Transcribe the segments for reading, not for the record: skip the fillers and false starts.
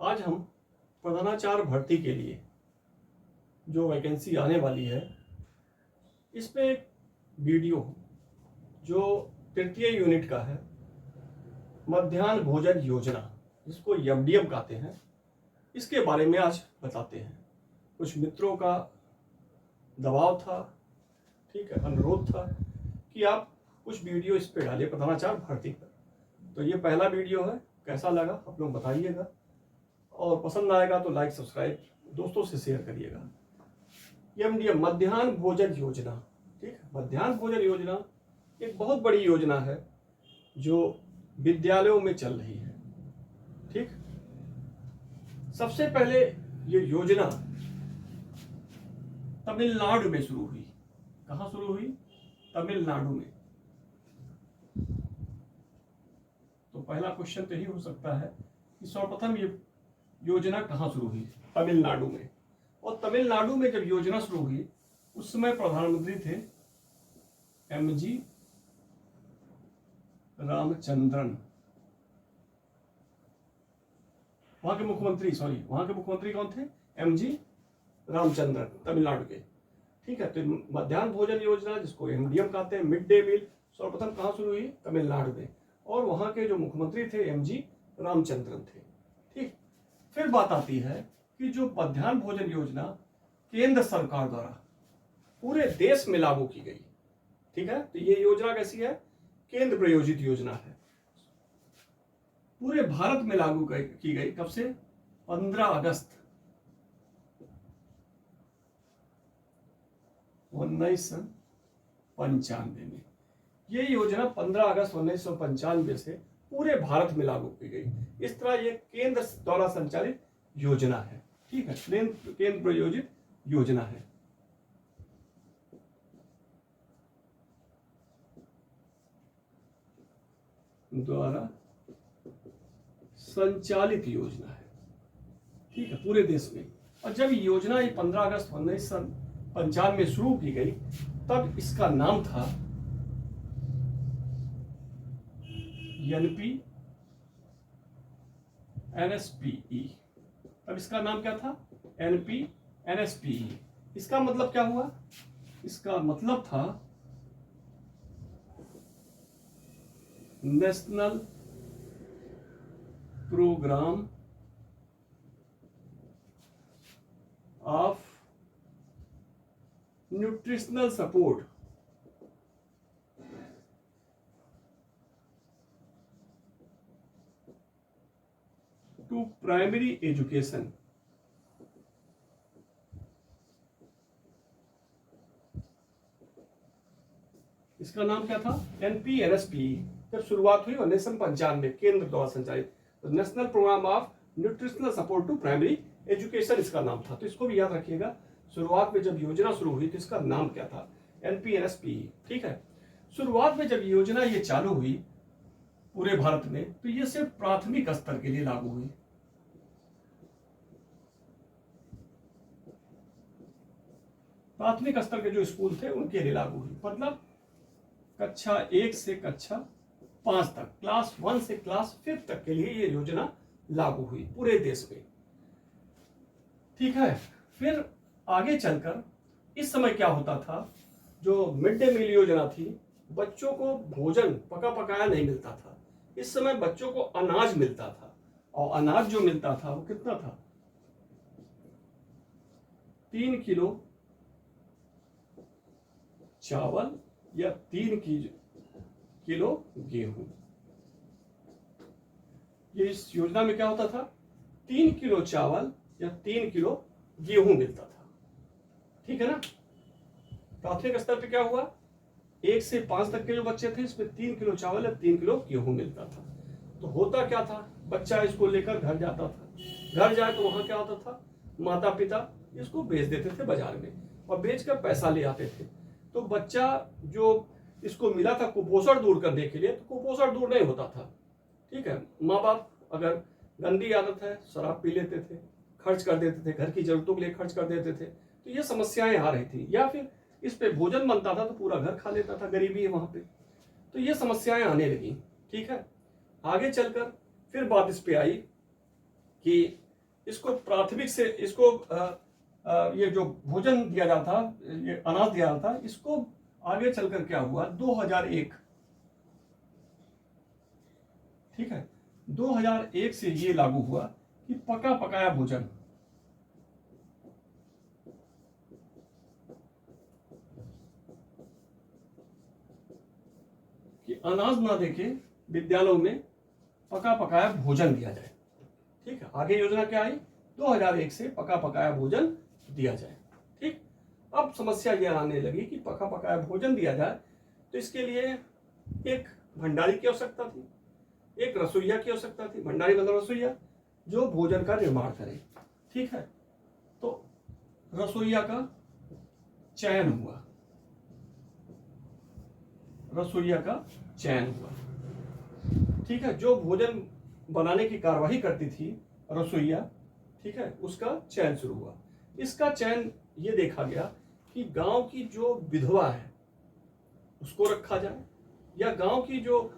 आज हम प्रधानाचार्य भर्ती के लिए जो वैकेंसी आने वाली है इस पे एक वीडियो जो तृतीय यूनिट का है, मध्याह्न भोजन योजना जिसको एमडीएम कहते हैं, इसके बारे में आज बताते हैं। कुछ मित्रों का दबाव था, ठीक है, अनुरोध था कि आप कुछ वीडियो इस पे डालिए प्रधानाचार्य भर्ती पर। तो ये पहला वीडियो है, कैसा लगा आप लोग बताइएगा, और पसंद आएगा तो लाइक सब्सक्राइब दोस्तों से शेयर करिएगा। एमडीएम मध्याह्न भोजन योजना, ठीक है, मध्याह्न भोजन योजना एक बहुत बड़ी योजना है जो विद्यालयों में चल रही है। ठीक, सबसे पहले ये योजना तमिलनाडु में शुरू हुई। कहाँ शुरू हुई? तमिलनाडु में। तो पहला क्वेश्चन तो यही हो सकता है कि सर्वप्रथम ये योजना कहाँ शुरू हुई? तमिलनाडु में। और तमिलनाडु में जब योजना शुरू हुई उस समय प्रधानमंत्री थे एमजी रामचंद्रन। वहां के मुख्यमंत्री कौन थे? एमजी रामचंद्रन, तमिलनाडु के। ठीक है, तो मध्याह्न भोजन योजना जिसको एमडीएम कहते हैं, मिड डे मील, सर्वप्रथम कहाँ शुरू हुई? तमिलनाडु में। और वहां के जो मुख्यमंत्री थे एमजी रामचंद्रन थे। ठीक, फिर बात आती है कि जो मध्याह्न भोजन योजना केंद्र सरकार द्वारा पूरे देश में लागू की गई। ठीक है, तो ये योजना कैसी है? केंद्र प्रायोजित योजना है, पूरे भारत में लागू की गई। कब से? 15 अगस्त 1995 में। ये योजना 15 अगस्त 1995 से पूरे भारत में लागू की गई। इस तरह ये केंद्र द्वारा संचालित योजना है। ठीक है, केंद्र प्रायोजित योजना है। द्वारा संचालित योजना है, ठीक है, पूरे देश में। और जब योजना ये 15 अगस्त 1995 में शुरू की गई तब इसका नाम था NPNSPE। अब इसका नाम क्या था? NPNSPE। इसका मतलब क्या हुआ? इसका मतलब था national programme of nutritional support to primary education. इसका नाम क्या था? NPNSPE। जब शुरुआत हुई 1995 में, केंद्र द्वारा संचालित, तो national programme of nutritional support to primary education इसका नाम था। तो इसको भी याद रखिएगा, शुरुआत में जब योजना शुरू हुई तो इसका नाम क्या था? NPNSPE। ठीक है, शुरुआत में जब योजना ये चालू हुई पूरे भारत में तो ये सिर्फ प्राथमिक स्तर के लिए लागू हुई। प्राथमिक स्तर के जो स्कूल थे उनके लिए लागू हुई, मतलब कक्षा 1 से कक्षा 5 तक, क्लास 1 से क्लास 5 तक के लिए ये योजना लागू हुई पूरे देश में। ठीक है, फिर आगे चलकर इस समय क्या होता था, जो मिड डे मील योजना थी, बच्चों को भोजन पका पकाया नहीं मिलता था। इस समय बच्चों को अनाज मिलता था, और अनाज जो मिलता था वो कितना था? 3 किलो चावल या 3 किलो गेहूं। ये इस योजना में क्या होता था? 3 किलो चावल या 3 किलो गेहूं मिलता था। ठीक है ना। प्राथमिक स्तर पे क्या हुआ? 1 से 5 तक के जो बच्चे थे इसमें 3 किलो चावल या 3 किलो गेहूं मिलता था। तो होता क्या था, बच्चा इसको लेकर घर जाता था, घर जाए तो वहां क्या होता था, माता पिता इसको बेच देते थे बाजार में, और बेचकर पैसा ले आते थे। तो बच्चा जो इसको मिला था कुपोषण दूर करने के लिए, तो कुपोषण दूर नहीं होता था। ठीक है, माँ बाप अगर गंदी आदत है, शराब पी लेते थे, खर्च कर देते थे, घर की जरूरतों के लिए खर्च कर देते थे, तो ये समस्याएं आ रही थी। या फिर इस पे भोजन बनता था तो पूरा घर खा लेता था, गरीबी है वहां पे, तो ये समस्याएं आने लगी। ठीक है, आगे चलकर फिर बात इस पे आई कि इसको प्राथमिक से इसको ये जो भोजन दिया जाता था, ये अनाज दिया जाता था, इसको आगे चलकर क्या हुआ 2001, ठीक है, 2001 से ये लागू हुआ कि पका पकाया भोजन, कि अनाज ना देके विद्यालयों में पका पकाया भोजन दिया जाए। ठीक है, आगे योजना क्या आई 2001 से पका पकाया भोजन दिया जाए। ठीक, अब समस्या यह आने लगी कि पका पकाया भोजन दिया जाए तो इसके लिए एक भंडारी की आवश्यकता थी, एक रसोइया की आवश्यकता थी। भंडारी मतलब रसोइया जो भोजन का निर्माण करे। ठीक है, तो रसोइया का चयन हुआ, रसोइया का चयन हुआ। ठीक है, जो भोजन बनाने की कार्यवाही करती थी रसोइया, ठीक है, उसका चयन शुरू हुआ। इसका चयन ये देखा गया कि गांव की जो विधवा है उसको रखा जाए, या गांव की जो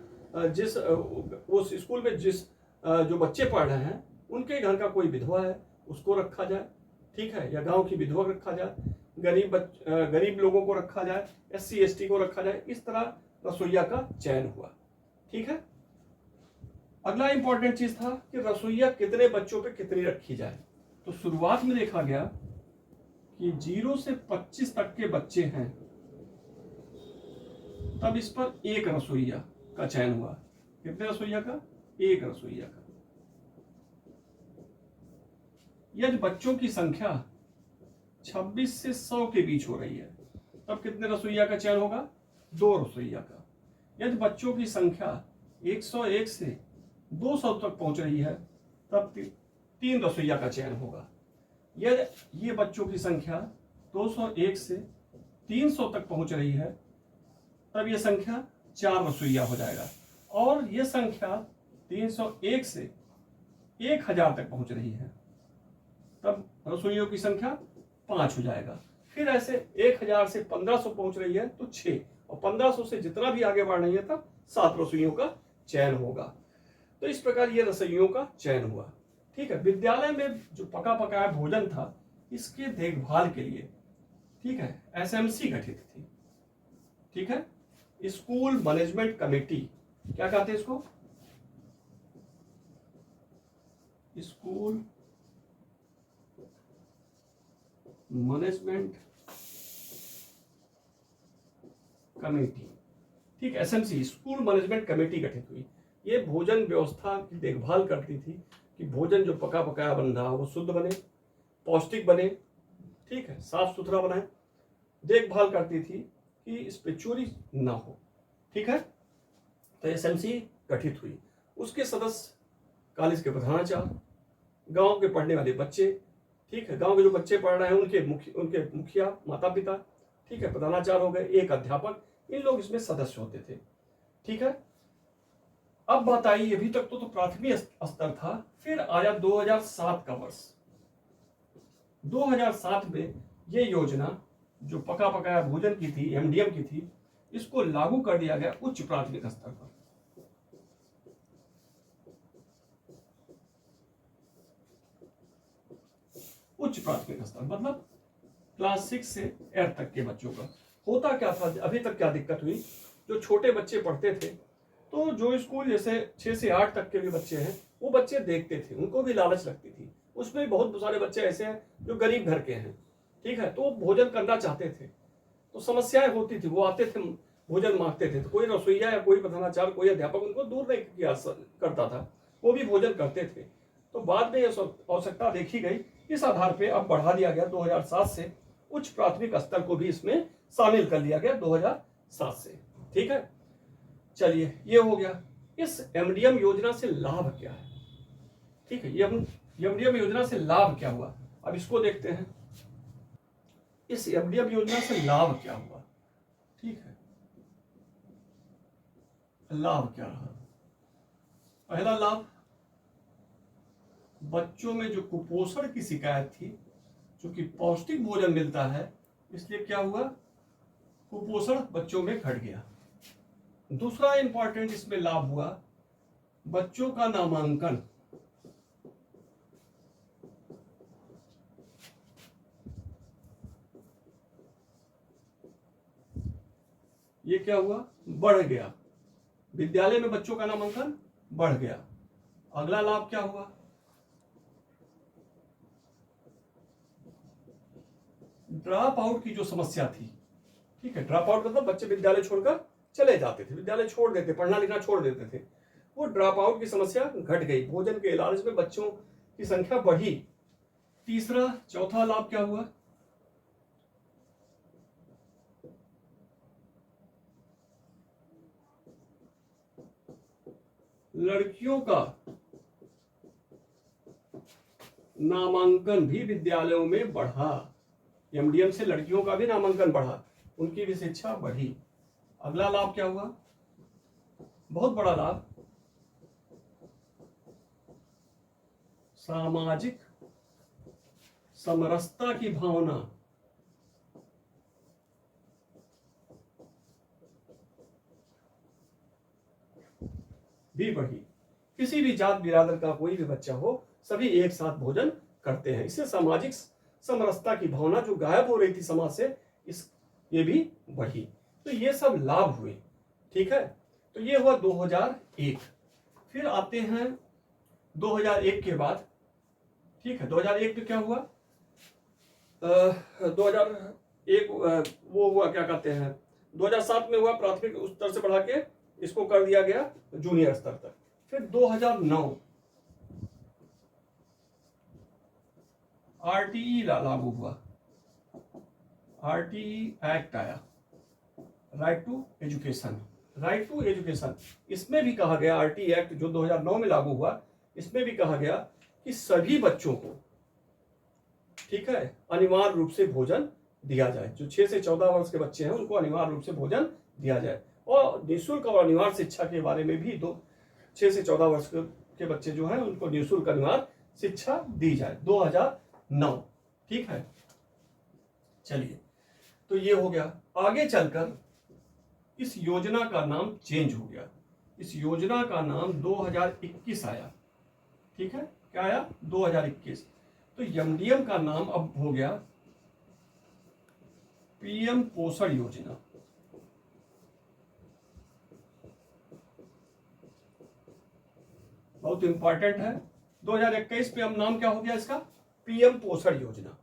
जिस उस स्कूल में जिस जो बच्चे पढ़ रहे हैं उनके घर का कोई विधवा है उसको रखा जाए। ठीक है, या गांव की विधवा रखा जाए, गरीब लोगों को रखा जाए, SC ST को रखा जाए। इस तरह रसोइया का चयन हुआ। ठीक है, अगला इंपॉर्टेंट चीज था कि रसोइया कितने बच्चों पे कितनी रखी जाए। तो शुरुआत में देखा गया कि 0 से 25 तक के बच्चे हैं, तब इस पर एक रसोइया का चयन हुआ। कितने रसोइया का? एक रसोइया का। यदि बच्चों की संख्या 26 से 100 के बीच हो रही है तब कितने रसोइया का चयन होगा? 2 रसोइया का। यदि बच्चों की संख्या 101 से 200 तक पहुंच रही है तब 3 रसोइया का चयन होगा। यदि ये बच्चों की संख्या 201 से 300 तक पहुंच रही है तब यह संख्या 4 रसोइया हो जाएगा। और यह संख्या 301 से 1000 तक पहुंच रही है तब रसोइयों की संख्या 5 हो जाएगा। फिर ऐसे 1000 से 1500 पहुंच रही है तो 6, और 1500 से जितना भी आगे बढ़ रही है तब 7 रसोइयों का चयन होगा। तो इस प्रकार ये रसोइयों का चयन हुआ। ठीक है, विद्यालय में जो पका पकाया भोजन था इसके देखभाल के लिए, ठीक है, SMC गठित थी। ठीक है, स्कूल मैनेजमेंट कमेटी, क्या कहते हैं इसको? School management committee. ठीक, SMC स्कूल मैनेजमेंट कमेटी गठित हुई। ये भोजन व्यवस्था की देखभाल करती थी कि भोजन जो पका पकाया बन रहा वो शुद्ध बने, पौष्टिक बने, ठीक है, साफ सुथरा बनाए, देखभाल करती थी कि इस पे चोरी ना हो। ठीक है, तो SMC गठित हुई। उसके सदस्य कॉलेज के प्रधानाचार्य, गांव के पढ़ने वाले बच्चे, ठीक है, गांव के जो बच्चे पढ़ रहे हैं उनके मुखिया माता पिता, ठीक है, प्रधानाचार्य हो गए, एक अध्यापक, इन लोग इसमें सदस्य होते थे। ठीक है, अब बात आई, अभी तक तो प्राथमिक स्तर था। फिर आया 2007 का वर्ष। 2007 में ये योजना जो पका पकाया भोजन की थी, MDM की थी, इसको लागू कर दिया गया उच्च प्राथमिक स्तर पर। उच्च प्राथमिक स्तर मतलब क्लास 6 से 8 तक के बच्चों का। होता क्या था, अभी तक क्या दिक्कत हुई, जो छोटे बच्चे पढ़ते थे तो जो स्कूल जैसे 6 से 8 तक के भी बच्चे हैं वो बच्चे देखते थे, उनको भी लालच लगती थी। उसमें बहुत सारे बच्चे ऐसे हैं जो गरीब घर के हैं, ठीक है, तो वो भोजन करना चाहते थे, तो समस्याएं होती थी। वो आते थे, भोजन मांगते थे, तो कोई रसोइया या कोई प्रधानाचार्य, कोई अध्यापक उनको दूर नहीं किया करता था, वो भी भोजन करते थे। तो बाद में यह आवश्यकता देखी गई, इस आधार पर अब बढ़ा दिया गया 2007 से, उच्च प्राथमिक स्तर को भी इसमें शामिल कर लिया गया 2007 से। ठीक है, चलिए ये हो गया। इस MDM योजना से लाभ क्या है? ठीक है, ये MDM योजना से लाभ क्या हुआ, अब इसको देखते हैं। इस MDM योजना से लाभ क्या हुआ? ठीक है, लाभ क्या रहा? पहला लाभ, बच्चों में जो कुपोषण की शिकायत थी, चूंकि पौष्टिक भोजन मिलता है इसलिए क्या हुआ, कुपोषण बच्चों में घट गया। दूसरा इंपॉर्टेंट इसमें लाभ हुआ, बच्चों का नामांकन ये क्या हुआ, बढ़ गया। विद्यालय में बच्चों का नामांकन बढ़ गया। अगला लाभ क्या हुआ, ड्रॉप आउट की जो समस्या थी, ठीक है, ड्रॉप आउट मतलब बच्चे विद्यालय छोड़कर चले जाते थे, विद्यालय छोड़ देते, पढ़ना लिखना छोड़ देते थे, वो ड्रॉप आउट की समस्या घट गई। भोजन के लालच में बच्चों की संख्या बढ़ी। तीसरा, चौथा लाभ क्या हुआ, लड़कियों का नामांकन भी विद्यालयों में बढ़ा। एमडीएम से लड़कियों का भी नामांकन बढ़ा, उनकी भी शिक्षा बढ़ी। अगला लाभ क्या हुआ, बहुत बड़ा लाभ, सामाजिक समरसता की भावना भी बढ़ी। किसी भी जात बिरादर का कोई भी बच्चा हो, सभी एक साथ भोजन करते हैं। इससे सामाजिक समरसता की भावना जो गायब हो रही थी समाज से, ये भी बढ़ी। तो ये सब लाभ हुए, ठीक है। तो ये हुआ 2001। फिर आते हैं 2001 के बाद, ठीक है। 2001 में क्या हुआ, 2001 वो हुआ, क्या कहते हैं, 2007 में हुआ प्राथमिक स्तर से बढ़ा के इसको कर दिया गया जूनियर स्तर तक। फिर 2009 आरटीई लागू हुआ, आरटीई एक्ट आया, right to education, right to education. इसमें भी कहा गया, आरटीई एक्ट जो 2009 में लागू हुआ, इसमें भी कहा गया कि सभी बच्चों को, ठीक है, अनिवार्य रूप से भोजन दिया जाए। जो 6 से 14 वर्ष के बच्चे हैं उनको अनिवार्य रूप से भोजन दिया जाए। और निःशुल्क और अनिवार्य शिक्षा के बारे में भी 6 से 14 वर्ष के बच्चे जो हैं उनको निःशुल्क अनिवार्य शिक्षा दी जाए, 2009, ठीक है। चलिए, तो ये हो गया। आगे चलकर इस योजना का नाम चेंज हो गया, इस योजना का नाम 2021 आया, ठीक है। क्या आया, 2021। तो एमडीएम का नाम अब हो गया पीएम पोषण योजना। बहुत इंपॉर्टेंट है। 2021 पे अब नाम क्या हो गया इसका, पीएम पोषण योजना,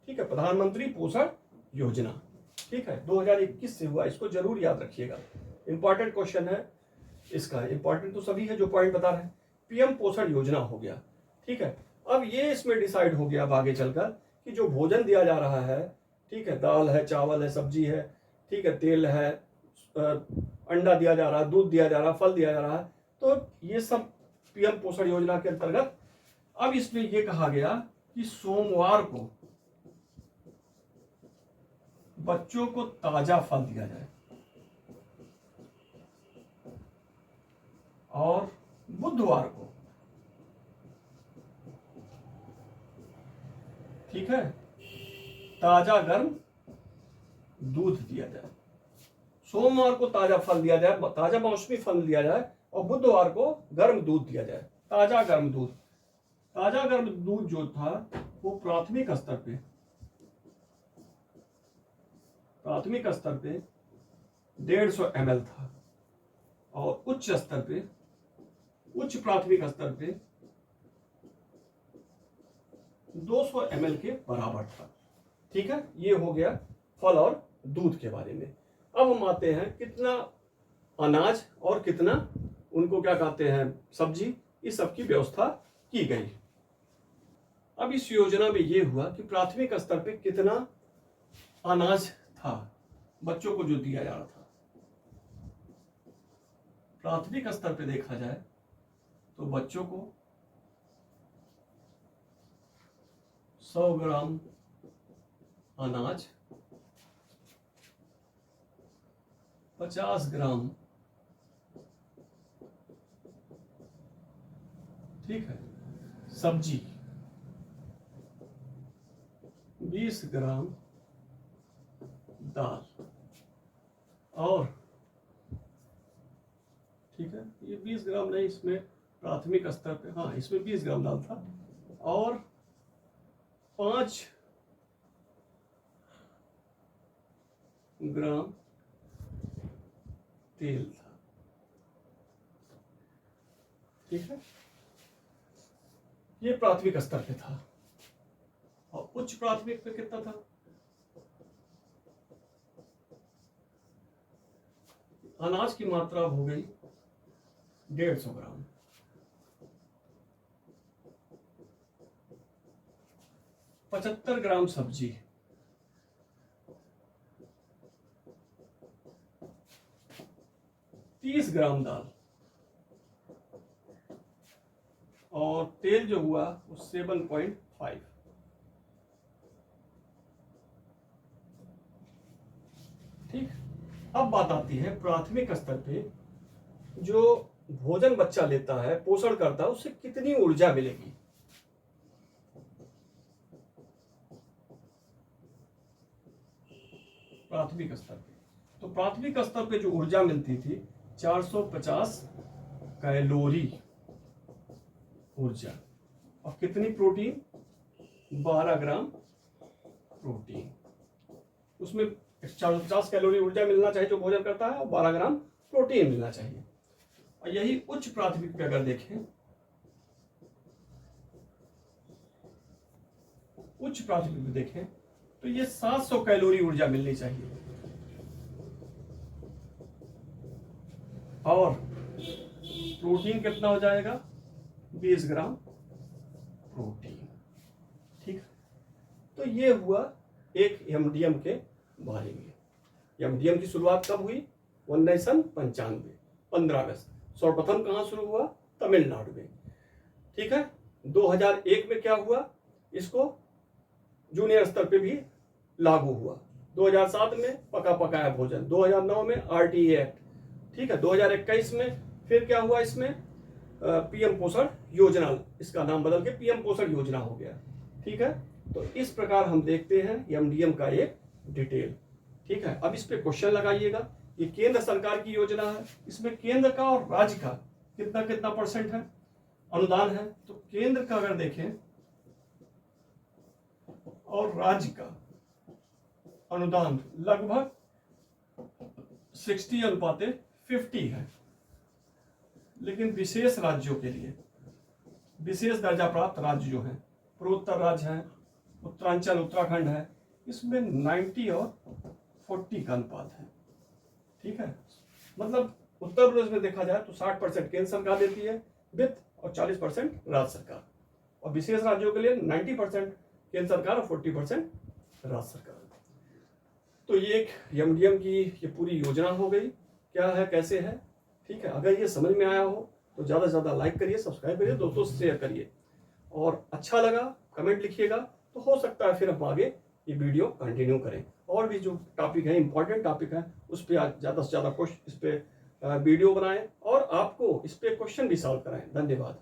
ठीक है, प्रधानमंत्री पोषण योजना, ठीक है। 2021 से हुआ, इसको जरूर याद रखिएगा, इंपॉर्टेंट क्वेश्चन है इसका। इंपॉर्टेंट तो सभी है जो पॉइंट बता रहे हैं। पीएम पोषण योजना हो गया, ठीक है। अब ये इसमें डिसाइड हो गया अब आगे चलकर कि जो भोजन दिया जा रहा है, ठीक है, दाल है, चावल है, सब्जी है, ठीक है, तेल है, अंडा दिया जा रहा है, दूध दिया जा रहा है, फल दिया जा रहा है, तो ये सब पीएम पोषण योजना के अंतर्गत। अब इसमें यह कहा गया कि सोमवार को बच्चों को ताजा फल दिया जाए और बुधवार को, ठीक है, ताजा गर्म दूध दिया जाए। सोमवार को ताजा फल दिया जाए, ताजा मौसमी फल दिया जाए, और बुधवार को गर्म दूध दिया जाए, ताजा गर्म दूध। ताजा गर्म दूध जो था वो प्राथमिक स्तर पे 150 ml था, और उच्च स्तर पे, उच्च प्राथमिक स्तर पे 200 ml के बराबर था, ठीक है। ये हो गया फल और दूध के बारे में। अब हम आते हैं कितना अनाज और कितना उनको क्या कहते हैं सब्जी, इस सब की व्यवस्था की गई। अब इस योजना में यह हुआ कि प्राथमिक स्तर पे कितना अनाज था बच्चों को जो दिया जा रहा था। प्राथमिक स्तर पे देखा जाए तो बच्चों को 100 ग्राम अनाज, 50 ग्राम, ठीक है, सब्जी, 20 ग्राम दाल, और ठीक है, ये 20 ग्राम नहीं, इसमें प्राथमिक स्तर पे, हाँ, इसमें 20 ग्राम दाल था, और 5 ग्राम तेल था। ठीक है, ये प्राथमिक स्तर पे था। और उच्च प्राथमिक पे कितना था? अनाज की मात्रा हो गई 150 ग्राम। पचहत्तर ग्राम सब्जी, 30 ग्राम दाल, और तेल जो हुआ वो 7.5। ठीक, अब बात आती है प्राथमिक स्तर पे जो भोजन बच्चा लेता है, पोषण करता है, उससे कितनी ऊर्जा मिलेगी। प्राथमिक स्तर पे, तो प्राथमिक स्तर पे जो ऊर्जा मिलती थी 450 कैलोरी ऊर्जा, और कितनी प्रोटीन? 12 gram protein. उसमें 450 कैलोरी ऊर्जा मिलना चाहिए जो भोजन करता है, और 12 ग्राम प्रोटीन मिलना चाहिए। और यही उच्च प्राथमिक पे अगर देखें, उच्च प्राथमिक पे देखें तो ये 700 कैलोरी ऊर्जा मिलनी चाहिए, और प्रोटीन कितना हो जाएगा? 20 ग्राम प्रोटीन। ठीक, तो ये हुआ एक एमडीएम के बारे में। एमडीएम की शुरुआत कब हुई? 1995, 15 अगस्त। सर्वप्रथम कहाँ शुरू हुआ? तमिलनाडु में। ठीक है, 2001 में क्या हुआ? इसको जूनियर स्तर पे भी लागू हुआ। 2007 में पका पकाया भोजन, 2009 में आरटीए एक्ट। ठीक है, 2021 में फिर क्या हुआ? इसमें पीएम पोषण योजना, इसका नाम बदल के पीएम पोषण योजना हो गया। ठीक है, तो इस प्रकार हम देखते हैं एमडीएम का एक डिटेल। ठीक है, अब इस पे क्वेश्चन लगाइएगा। ये केंद्र सरकार की योजना है, इसमें केंद्र का और राज्य का कितना कितना परसेंट है अनुदान है? तो केंद्र का अगर देखें और राज्य का अनुदान लगभग 60:50 है। लेकिन विशेष राज्यों के लिए, विशेष दर्जा प्राप्त राज्य जो हैं, पूर्वोत्तर राज्य है, उत्तरांचल उत्तराखंड है, इसमें 90 और 40 का अनुपात है। ठीक है, मतलब उत्तर प्रदेश में देखा जाए तो 60% केंद्र सरकार देती है वित्त, और 40% राज्य सरकार, और विशेष राज्यों के लिए 90% केंद्र सरकार और 40% राज्य सरकार। तो ये एक एमडीएम की ये पूरी योजना हो गई, क्या है कैसे है। ठीक है, अगर ये समझ में आया हो तो ज़्यादा से ज़्यादा लाइक करिए, सब्सक्राइब करिए, दोस्तों से शेयर करिए, और अच्छा लगा कमेंट लिखिएगा, तो हो सकता है फिर हम आगे ये वीडियो कंटिन्यू करें। और भी जो टॉपिक है, इंपॉर्टेंट टॉपिक है, उस पर ज़्यादा से ज़्यादा इस पर वीडियो बनाएं, और आपको इस पर क्वेश्चन भी सॉल्व कराएं। धन्यवाद।